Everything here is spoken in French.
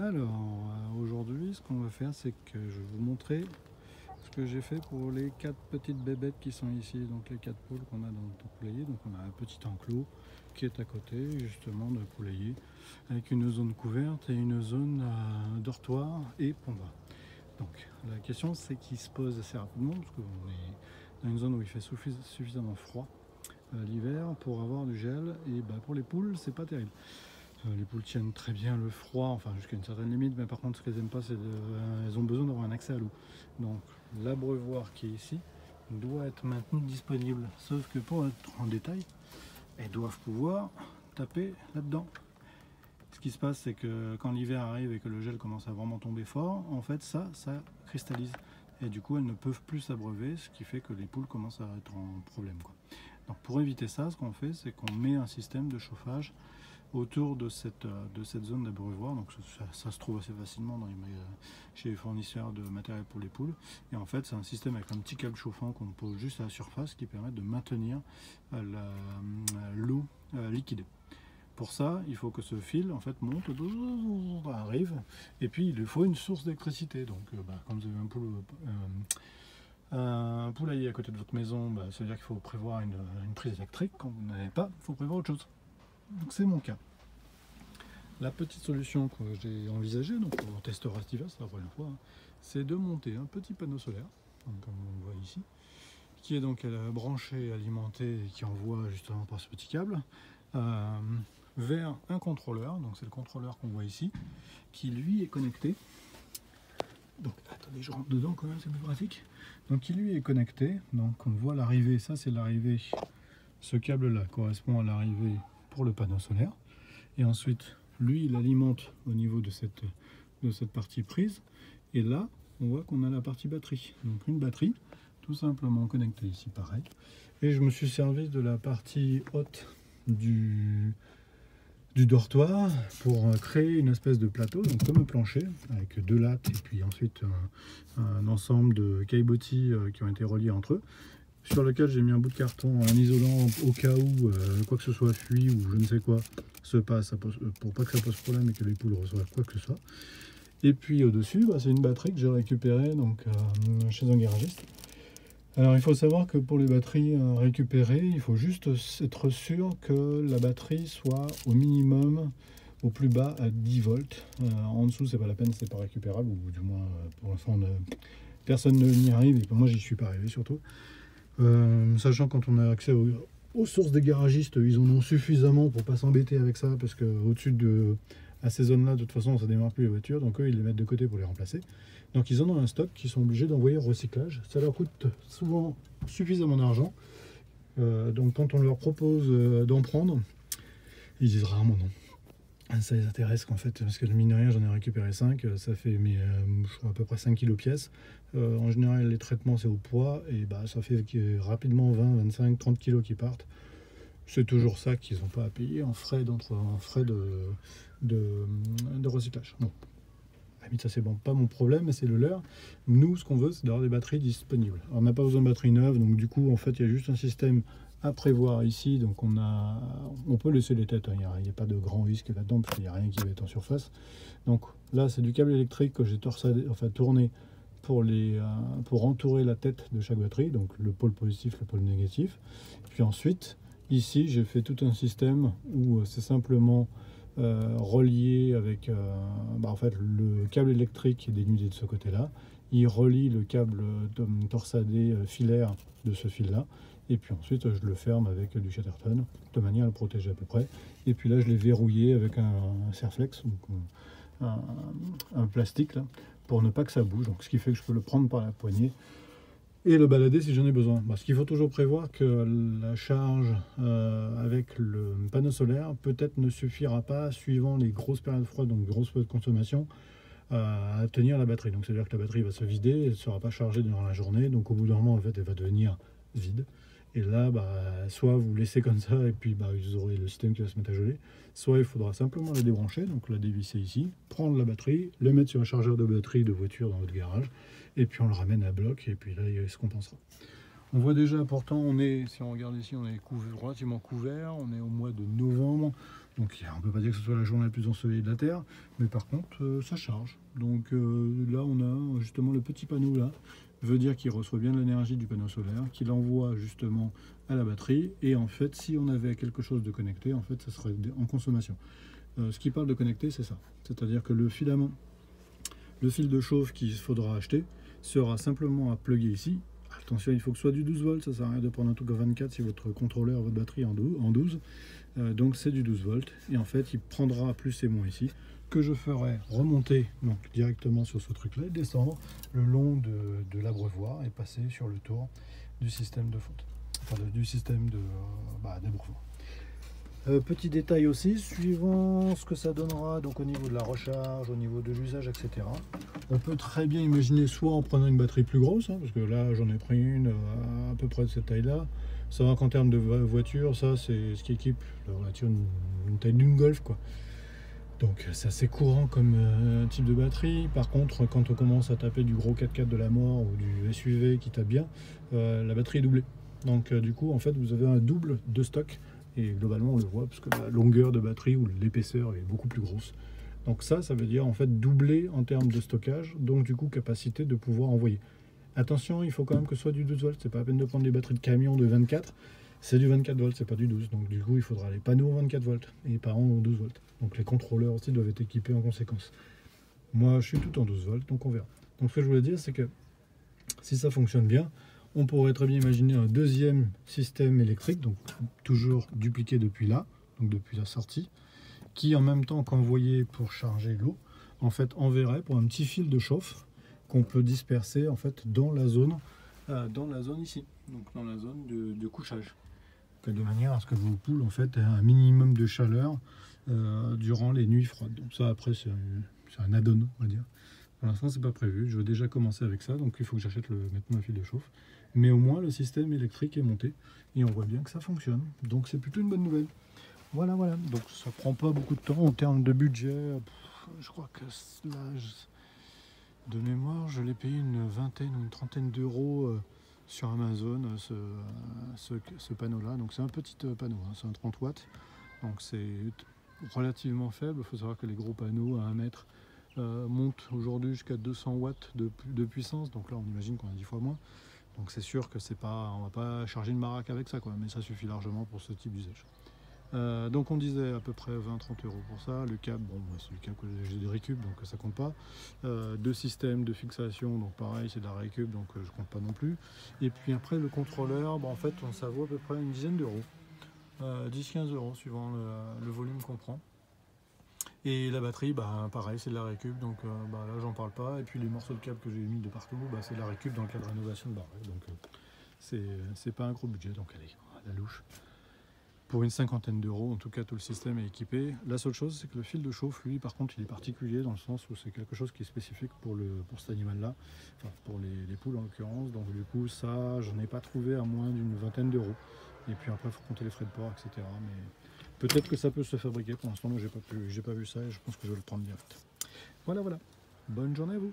Alors, aujourd'hui, ce qu'on va faire, c'est que je vais vous montrer ce que j'ai fait pour les 4 petites bébêtes qui sont ici, donc les 4 poules qu'on a dans notre poulailler. Donc on a un petit enclos qui est à côté, justement, de poulailler, avec une zone couverte et une zone dortoir et pont bas. Donc la question, c'est qu'il se pose assez rapidement, parce qu'on est dans une zone où il fait suffisamment froid l'hiver pour avoir du gel, et pour les poules, c'est pas terrible. Les poules tiennent très bien le froid, enfin jusqu'à une certaine limite, mais par contre ce qu'elles n'aiment pas, c'est elles ont besoin d'avoir un accès à l'eau. Donc l'abreuvoir qui est ici doit être maintenu disponible, sauf que pour être en détail, elles doivent pouvoir taper là-dedans. Ce qui se passe, c'est que quand l'hiver arrive et que le gel commence à vraiment tomber fort, en fait ça cristallise. Et du coup elles ne peuvent plus s'abreuver, ce qui fait que les poules commencent à être en problème, quoi. Donc pour éviter ça, ce qu'on fait, c'est qu'on met un système de chauffage autour de cette zone d'abreuvoir. Donc ça se trouve assez facilement chez les fournisseurs de matériel pour les poules. Et en fait, c'est un système avec un petit câble chauffant qu'on pose juste à la surface qui permet de maintenir l'eau liquide. Pour ça, il faut que ce fil en fait monte, arrive, et puis il lui faut une source d'électricité. Donc quand vous avez un poulailler à côté de votre maison, ça veut dire qu'il faut prévoir une prise électrique. Quand vous n'en avez pas, il faut prévoir autre chose. Donc c'est mon cas. La petite solution que j'ai envisagée, donc on testera cet hiver, c'est la première fois, c'est de monter un petit panneau solaire, donc, comme on le voit ici, qui est donc branché, alimenté et qui envoie justement par ce petit câble vers un contrôleur. Donc c'est le contrôleur qu'on voit ici, qui lui est connecté. Donc attendez, je rentre dedans quand même, c'est plus pratique. Donc qui lui est connecté, donc on voit l'arrivée, ça c'est l'arrivée, ce câble là correspond à l'arrivée pour le panneau solaire, et ensuite lui il alimente au niveau de cette partie prise, et là on voit qu'on a la partie batterie, donc une batterie tout simplement connectée ici pareil. Et je me suis servi de la partie haute du dortoir pour créer une espèce de plateau, donc comme un plancher avec 2 lattes et puis ensuite un ensemble de caillebotis qui ont été reliés entre eux, sur lequel j'ai mis un bout de carton, un isolant au cas où quoi que ce soit fuit ou je ne sais quoi se passe, pour pas que ça pose problème et que les poules reçoivent quoi que ce soit. Et puis au-dessus, c'est une batterie que j'ai récupérée donc, chez un garagiste. Alors il faut savoir que pour les batteries récupérées, il faut juste être sûr que la batterie soit au minimum, au plus bas à 10 volts. En dessous, c'est pas la peine, c'est pas récupérable, ou du moins pour l'instant personne n'y arrive, et moi j'y suis pas arrivé surtout. Sachant quand on a accès aux sources des garagistes, ils en ont suffisamment pour pas s'embêter avec ça, parce que au-dessus à ces zones là de toute façon ça démarre plus les voitures, donc eux ils les mettent de côté pour les remplacer. Donc ils en ont un stock qu'ils sont obligés d'envoyer au recyclage. Ça leur coûte souvent suffisamment d'argent, donc quand on leur propose d'en prendre, ils disent rarement non. Ça les intéresse qu'en fait, parce que le mine de rien, j'en ai récupéré 5, ça fait je crois à peu près 5 kg pièce. En général, les traitements c'est au poids, et ça fait rapidement 20, 25, 30 kg qui partent. C'est toujours ça qu'ils n'ont pas à payer en frais de recyclage. Bon, à la limite, ça c'est bon, pas mon problème, mais c'est le leur. Nous, ce qu'on veut, c'est d'avoir des batteries disponibles. Alors, on n'a pas besoin de batteries neuves, donc du coup, en fait, il y a juste un système à prévoir ici. Donc on peut laisser les têtes, il n'y a pas de grand risque là-dedans, parce qu'il n'y a rien qui va être en surface. Donc là, c'est du câble électrique que j'ai tourné pour entourer la tête de chaque batterie, donc le pôle positif, le pôle négatif. Puis ensuite, ici, j'ai fait tout un système où c'est simplement relié avec en fait, le câble électrique qui est dénudé de ce côté-là. Il relie le câble torsadé filaire de ce fil-là. Et puis ensuite, je le ferme avec du Chatterton, de manière à le protéger à peu près. Et puis là, je l'ai verrouillé avec un Serflex, donc un plastique, là, pour ne pas que ça bouge. Donc, ce qui fait que je peux le prendre par la poignée et le balader si j'en ai besoin. Parce qu'il faut toujours prévoir que la charge avec le panneau solaire peut-être ne suffira pas, suivant les grosses périodes froides, donc grosses consommation, à tenir la batterie. Donc c'est-à-dire que la batterie va se vider, elle ne sera pas chargée durant la journée, donc au bout d'un moment, en fait, elle va devenir vide. Et là, soit vous laissez comme ça, et puis vous aurez le système qui va se mettre à geler, soit il faudra simplement la débrancher, donc la dévisser ici, prendre la batterie, le mettre sur un chargeur de batterie de voiture dans votre garage, et puis on le ramène à bloc, et puis là, il se compensera. On voit déjà, pourtant, si on regarde ici, on est relativement couvert, on est au mois de novembre, Donc on ne peut pas dire que ce soit la journée la plus ensoleillée de la Terre, mais par contre ça charge. Donc là on a justement le petit panneau là, veut dire qu'il reçoit bien de l'énergie du panneau solaire, qu'il envoie justement à la batterie, et en fait si on avait quelque chose de connecté, en fait ça serait en consommation. Ce qui parle de connecté, c'est ça, c'est-à-dire que le filament, le fil de chauffe qu'il faudra acheter sera simplement à plugger ici. Attention, il faut que ce soit du 12 volts, ça sert à rien de prendre un truc à 24 si votre contrôleur, votre batterie est en 12. Donc c'est du 12 volts, et en fait il prendra plus et moins ici, que je ferai remonter donc directement sur ce truc là et descendre le long de l'abreuvoir et passer sur le tour du système de fonte, enfin du système d'abreuvoir. Petit détail aussi, suivant ce que ça donnera donc au niveau de la recharge, au niveau de l'usage, etc. On peut très bien imaginer soit en prenant une batterie plus grosse, parce que là j'en ai pris une à peu près de cette taille-là. Ça va qu'en termes de voiture, ça c'est ce qui équipe la voiture une taille d'une Golf, quoi. Donc c'est assez courant comme type de batterie. Par contre, quand on commence à taper du gros 4x4 de la mort ou du SUV qui tape bien, la batterie est doublée. Donc du coup, en fait, vous avez un double de stock. Et globalement, on le voit parce que la longueur de batterie ou l'épaisseur est beaucoup plus grosse. Donc ça veut dire en fait doubler en termes de stockage, donc du coup capacité de pouvoir envoyer. Attention, il faut quand même que ce soit du 12 volts, c'est pas la peine de prendre des batteries de camion de 24, c'est du 24 volts, c'est pas du 12. Donc du coup, il faudra les panneaux 24 volts et les parents en 12 volts. Donc les contrôleurs aussi doivent être équipés en conséquence. Moi, je suis tout en 12 volts, donc on verra. Donc ce que je voulais dire, c'est que si ça fonctionne bien, on pourrait très bien imaginer un deuxième système électrique, donc toujours dupliqué depuis là, donc depuis la sortie, qui en même temps qu'envoyé pour charger l'eau, en fait enverrait pour un petit fil de chauffe qu'on peut disperser en fait dans la zone ici, donc dans la zone de couchage, de manière à ce que vos poules en fait aient un minimum de chaleur durant les nuits froides. Donc ça après c'est un add-on, on va dire. Pour l'instant c'est pas prévu, je veux déjà commencer avec ça, donc il faut que j'achète maintenant un fil de chauffe. Mais au moins le système électrique est monté et on voit bien que ça fonctionne. Donc c'est plutôt une bonne nouvelle. Voilà, donc ça prend pas beaucoup de temps en termes de budget. Je crois que là, de mémoire, je l'ai payé une vingtaine ou une trentaine d'euros sur Amazon, ce panneau-là. Donc c'est un petit panneau, hein, c'est un 30 watts. Donc c'est relativement faible. Il faut savoir que les gros panneaux à 1 mètre montent aujourd'hui jusqu'à 200 watts de puissance. Donc là, on imagine qu'on a 10 fois moins. Donc c'est sûr que on va pas charger une baraque avec ça, quoi, mais ça suffit largement pour ce type d'usage. Donc on disait à peu près 20-30 euros pour ça. Le câble, bon, c'est du câble que j'ai des récup, donc ça compte pas. 2 systèmes de fixation, donc pareil, c'est de la récup, donc je compte pas non plus. Et puis après le contrôleur, en fait, ça vaut à peu près une dizaine d'euros, 10-15 euros suivant le volume qu'on prend. Et la batterie, pareil, c'est de la récup, donc là j'en parle pas. Et puis les morceaux de câble que j'ai mis de partout, c'est de la récup dans le cadre de rénovation de baraque. Donc c'est pas un gros budget, donc allez, à la louche. Pour une cinquantaine d'euros, en tout cas tout le système est équipé. La seule chose, c'est que le fil de chauffe, lui, par contre, il est particulier dans le sens où c'est quelque chose qui est spécifique pour cet animal-là, enfin pour les poules en l'occurrence. Donc du coup, ça, j'en ai pas trouvé à moins d'une vingtaine d'euros. Et puis après, il faut compter les frais de port, etc. Mais peut-être que ça peut se fabriquer. Pour l'instant, moi, j'ai pas vu ça et je pense que je vais le prendre direct. Voilà. Bonne journée à vous.